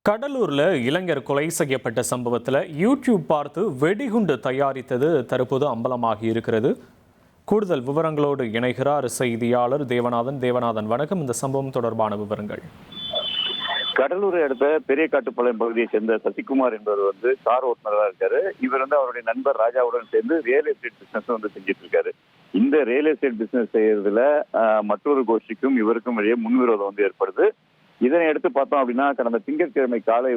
கடலூர்ல இளைஞர் கொலை செய்யப்பட்ட சம்பவத்தில் யூடியூப் பார்த்து வெடிகுண்டு தயாரித்தது தற்போது அம்பலமாகி இருக்கிறது. கூடுதல் விவரங்களோடு இணைகிறார் செய்தியாளர் தேவநாதன். வணக்கம். இந்த சம்பவம் தொடர்பான விவரங்கள். கடலூரை அடுத்த பெரிய காட்டுப்பாளையம் பகுதியை சேர்ந்த சசிகுமார் என்பவர் கார் ஓட்டுநராக இருக்காரு. இவர் அவருடைய நண்பர் ராஜாவுடன் சேர்ந்து ரியல் எஸ்டேட் பிசினஸ் செஞ்சுட்டு இருக்காரு. இந்த ரியல் எஸ்டேட் பிசினஸ் செய்யறதுல மற்றொரு கோஷ்டிக்கும் இவருக்கும் இடையே முன்விரோதம் ஏற்படுது. இதனை எடுத்து பார்த்தோம் அப்படின்னா, கடந்த திங்கட்கிழமை காலை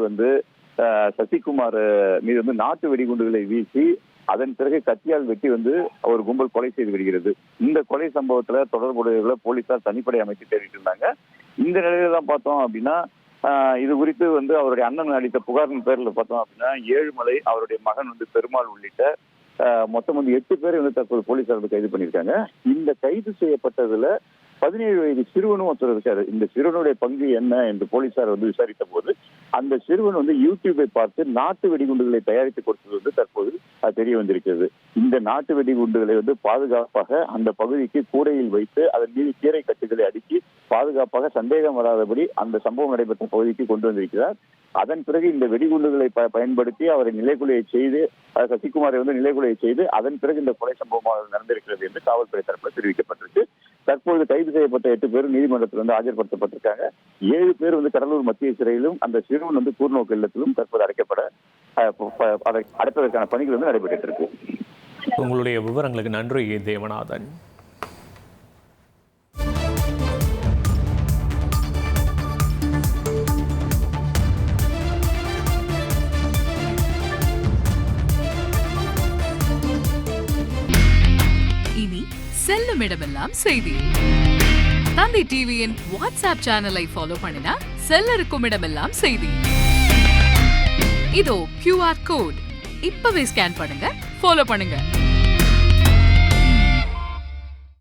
சசிகுமார் மீது நாட்டு வெடிகுண்டுகளை வீசி அதன் பிறகு கத்தியால் வெட்டி ஒரு கும்பல் கொலை செய்து விடுகிறது. இந்த கொலை சம்பவத்துல தொடர்புடையவர்களை போலீசார் தனிப்படை அமைத்து தேடிட்டு இருந்தாங்க. இந்த நிலையில தான் பார்த்தோம் அப்படின்னா, இது குறித்து அவருடைய அண்ணன் அளித்த புகாரின் பேரில் பார்த்தோம் அப்படின்னா, ஏழுமலை, அவருடைய மகன் பெருமாள் உள்ளிட்ட மொத்தம் 8 பேரை தற்போது போலீசார் கைது பண்ணியிருக்காங்க. இந்த கைது செய்யப்பட்டதுல 17 வயது சிறுவனும் ஒருத்தர் இருக்காரு. இந்த சிறுவனுடைய பங்கு என்ன என்று போலீசார் விசாரித்த போது, அந்த சிறுவன் யூடியூபை பார்த்து நாட்டு வெடிகுண்டுகளை தயாரித்து கொடுத்தது தற்போது தெரிய வந்திருக்கிறது. இந்த நாட்டு வெடிகுண்டுகளை பாதுகாப்பாக அந்த பகுதிக்கு கூரையில் வைத்து அதன் மீது கீரை கட்டுகளை அடுக்கி பாதுகாப்பாக சந்தேகம் வராதபடி அந்த சம்பவம் நடைபெற்ற பகுதிக்கு கொண்டு வந்திருக்கிறார். அதன் பிறகு இந்த வெடிகுண்டுகளை பயன்படுத்தி அவரை நிலைக்குலையை செய்து, சசிகுமாரை நிலைக்குலையை செய்து அதன் பிறகு இந்த கொலை சம்பவமாக நடந்திருக்கிறது என்று காவல்துறை தரப்பில் தெரிவிக்கப்பட்டிருக்கு. தற்போது கைது செய்யப்பட்ட 8 பேர் நீதிமன்றத்தில் ஆஜர்படுத்தப்பட்டிருக்காங்க. 7 பேர் கடலூர் மத்திய சிறையிலும் அந்த சிறுவன் கூர்நோக்கு இல்லத்திலும் தற்போது அடைப்பதற்கான பணிகள் நடைபெற்று இருக்கு. உங்களுடைய விவரங்களுக்கு நன்றி தேவநாதன். இனி செல்லும் இடமெல்லாம் செய்தி. தந்தி டிவியின் வாட்ஸ்அப் சேனலை ஃபாலோ பண்ணினா செல்ல இருக்கும் இடமெல்லாம் செய்தி. இதோ QR கோட் இப்பவே ஸ்கேன் பண்ணுங்க, ஃபாலோ பண்ணுங்க.